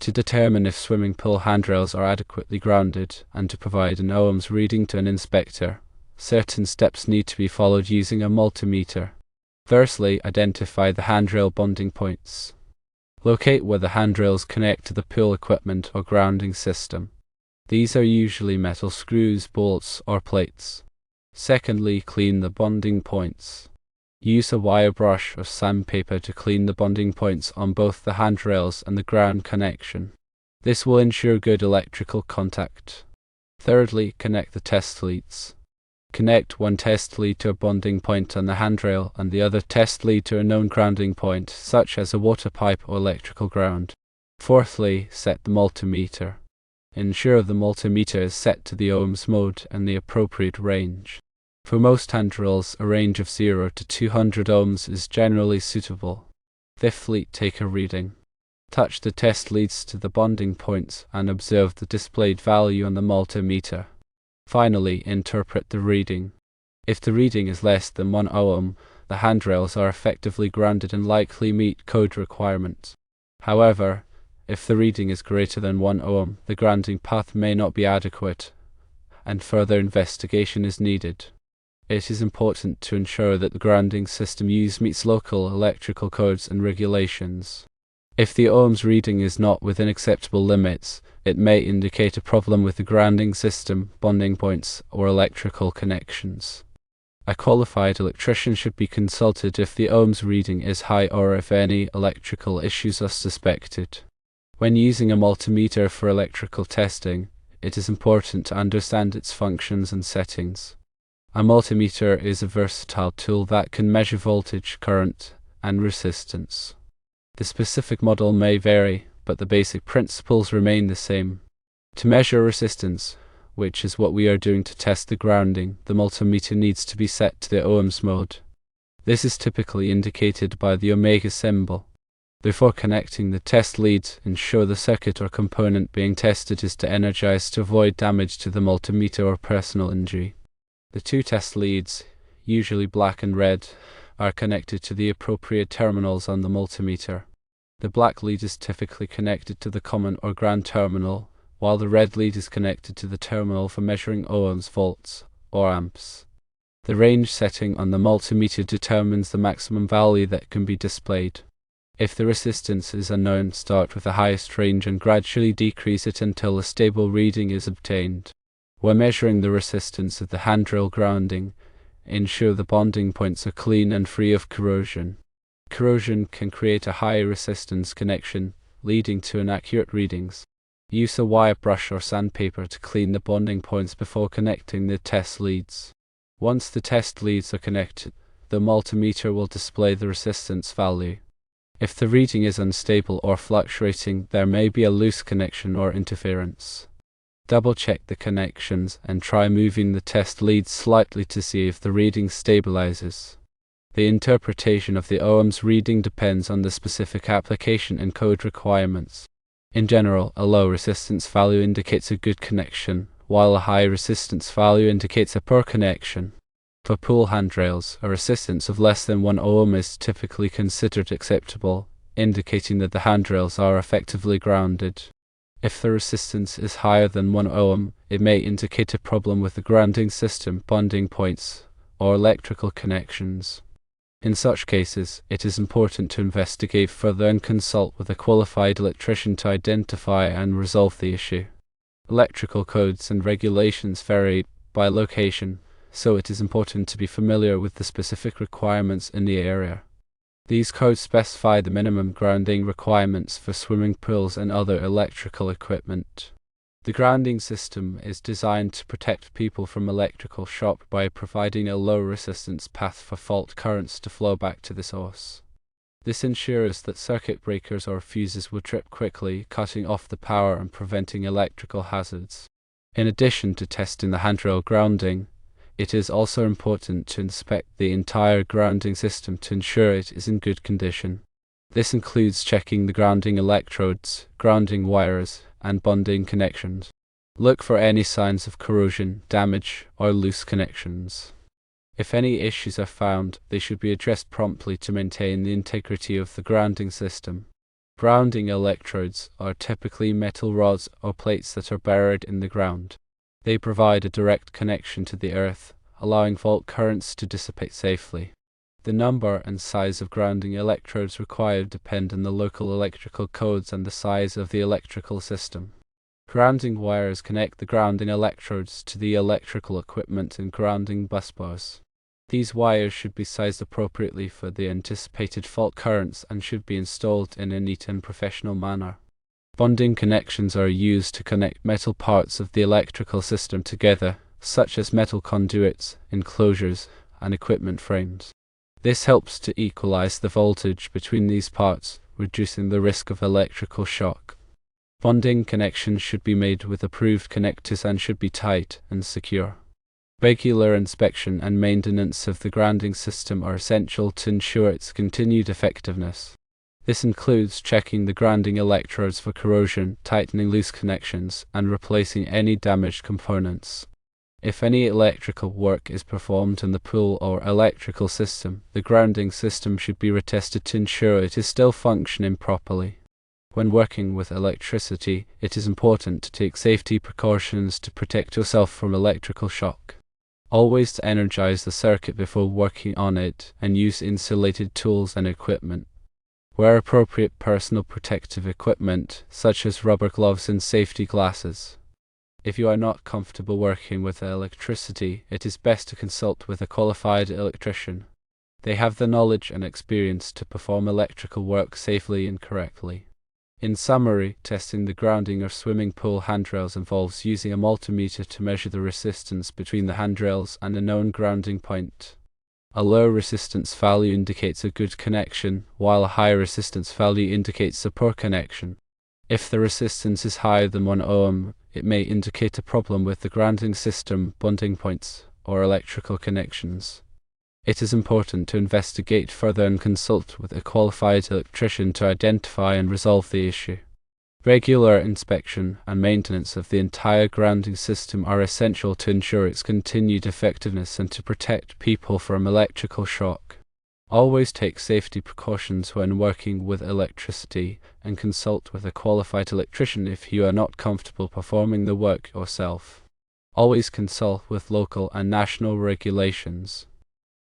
To determine if swimming pool handrails are adequately grounded and to provide an ohms reading to an inspector, certain steps need to be followed using a multimeter. Firstly, identify the handrail bonding points. Locate where the handrails connect to the pool equipment or grounding system. These are usually metal screws, bolts, or plates. Secondly, clean the bonding points. Use a wire brush or sandpaper to clean the bonding points on both the handrails and the ground connection. This will ensure good electrical contact. Thirdly, connect the test leads. Connect one test lead to a bonding point on the handrail and the other test lead to a known grounding point, such as a water pipe or electrical ground. Fourthly, set the multimeter. Ensure the multimeter is set to the ohms mode and the appropriate range. For most handrails, a range of 0 to 200 ohms is generally suitable. Fifthly, take a reading. Touch the test leads to the bonding points and observe the displayed value on the multimeter. Finally, interpret the reading. If the reading is less than 1 ohm, the handrails are effectively grounded and likely meet code requirements. However, if the reading is greater than 1 ohm, the grounding path may not be adequate, and further investigation is needed. It is important to ensure that the grounding system used meets local electrical codes and regulations. If the ohms reading is not within acceptable limits, it may indicate a problem with the grounding system, bonding points, or electrical connections. A qualified electrician should be consulted if the ohms reading is high or if any electrical issues are suspected. When using a multimeter for electrical testing, it is important to understand its functions and settings. A multimeter is a versatile tool that can measure voltage, current, and resistance. The specific model may vary, but the basic principles remain the same. To measure resistance, which is what we are doing to test the grounding, the multimeter needs to be set to the ohms mode. This is typically indicated by the omega symbol. Before connecting the test lead, ensure the circuit or component being tested is energized to avoid damage to the multimeter or personal injury. The two test leads, usually black and red, are connected to the appropriate terminals on the multimeter. The black lead is typically connected to the common or ground terminal, while the red lead is connected to the terminal for measuring ohms, volts, or amps. The range setting on the multimeter determines the maximum value that can be displayed. If the resistance is unknown, start with the highest range and gradually decrease it until a stable reading is obtained. When measuring the resistance of the handrail grounding, ensure the bonding points are clean and free of corrosion. Corrosion can create a high resistance connection, leading to inaccurate readings. Use a wire brush or sandpaper to clean the bonding points before connecting the test leads. Once the test leads are connected, the multimeter will display the resistance value. If the reading is unstable or fluctuating, there may be a loose connection or interference. Double-check the connections and try moving the test leads slightly to see if the reading stabilizes. The interpretation of the ohms reading depends on the specific application and code requirements. In general, a low resistance value indicates a good connection, while a high resistance value indicates a poor connection. For pool handrails, a resistance of less than 1 ohm is typically considered acceptable, indicating that the handrails are effectively grounded. If the resistance is higher than 1 ohm, it may indicate a problem with the grounding system, bonding points, or electrical connections. In such cases, it is important to investigate further and consult with a qualified electrician to identify and resolve the issue. Electrical codes and regulations vary by location, so it is important to be familiar with the specific requirements in the area. These codes specify the minimum grounding requirements for swimming pools and other electrical equipment. The grounding system is designed to protect people from electrical shock by providing a low resistance path for fault currents to flow back to the source. This ensures that circuit breakers or fuses will trip quickly, cutting off the power and preventing electrical hazards. In addition to testing the handrail grounding, it is also important to inspect the entire grounding system to ensure it is in good condition. This includes checking the grounding electrodes, grounding wires, and bonding connections. Look for any signs of corrosion, damage, or loose connections. If any issues are found, they should be addressed promptly to maintain the integrity of the grounding system. Grounding electrodes are typically metal rods or plates that are buried in the ground. They provide a direct connection to the earth, allowing fault currents to dissipate safely. The number and size of grounding electrodes required depend on the local electrical codes and the size of the electrical system. Grounding wires connect the grounding electrodes to the electrical equipment and grounding busbars. These wires should be sized appropriately for the anticipated fault currents and should be installed in a neat and professional manner. Bonding connections are used to connect metal parts of the electrical system together, such as metal conduits, enclosures, and equipment frames. This helps to equalize the voltage between these parts, reducing the risk of electrical shock. Bonding connections should be made with approved connectors and should be tight and secure. Regular inspection and maintenance of the grounding system are essential to ensure its continued effectiveness. This includes checking the grounding electrodes for corrosion, tightening loose connections, and replacing any damaged components. If any electrical work is performed in the pool or electrical system, the grounding system should be retested to ensure it is still functioning properly. When working with electricity, it is important to take safety precautions to protect yourself from electrical shock. Always energize the circuit before working on it and use insulated tools and equipment. Wear appropriate personal protective equipment, such as rubber gloves and safety glasses. If you are not comfortable working with electricity, it is best to consult with a qualified electrician. They have the knowledge and experience to perform electrical work safely and correctly. In summary, testing the grounding of swimming pool handrails involves using a multimeter to measure the resistance between the handrails and a known grounding point. A low resistance value indicates a good connection, while a high resistance value indicates a poor connection. If the resistance is higher than 1 ohm, it may indicate a problem with the grounding system, bonding points, or electrical connections. It is important to investigate further and consult with a qualified electrician to identify and resolve the issue. Regular inspection and maintenance of the entire grounding system are essential to ensure its continued effectiveness and to protect people from electrical shock. Always take safety precautions when working with electricity and consult with a qualified electrician if you are not comfortable performing the work yourself. Always consult with local and national regulations.